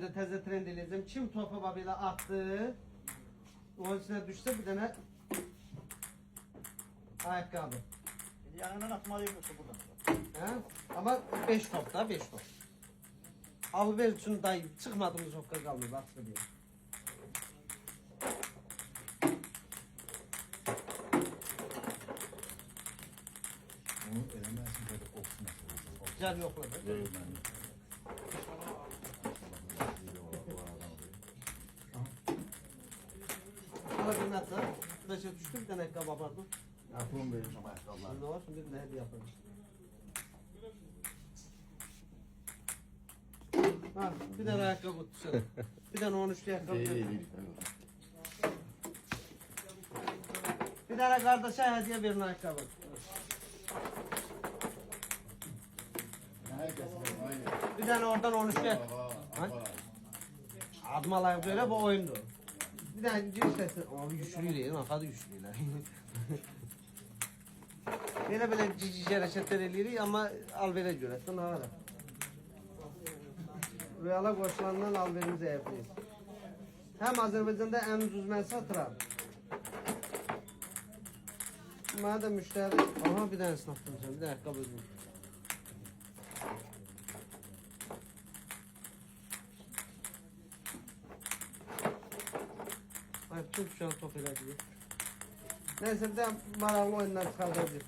Teze trend edeceğim. Çim topu babıyla attı. Onun içine düşse bir tane ayakkabı. Yanından atmalıyım yoksa buradan. He? Ama 5 top da 5 top. Alver için dayı çıkmadığımız okka kalmıyor bak diye. Onu elemezsin böyle koksun. Güzel yokladı. Sonra bir nasıl? Taşa düştü bir tane ayakkabı vardı. Aklım benim ama ayakkabılar. Ne var şimdi bir de hediye yapalım. Ha, bir tane ayakkabı tutsun. Bir tane 13'lü ayakkabı. Bir tane kardeşe hediye verin ayakkabı. Bir tane oradan 13'lü ayakkabı. Admalar böyle bu oyundu. Bir tane cins sesi. Abi güçlü değil mi? Hadi güçlüler. Böyle cici hareketler edilir ama Alver'e göre. Sana var. Rüyala koşulandan Alver'imize yapıyız. Hem Azerbaycan'da en ucuz ben satıram. Bana da müşteri... Aha bir tane sınıftım sen. Bir tane ayakkabı ödüm. Ay tüm şu an top elediyor. Neyse bir de maraqlı oyunlar çıxardacaq.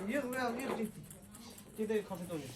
Yığ, yığ, yığ, yığ. Gidelim kafede oynayalım.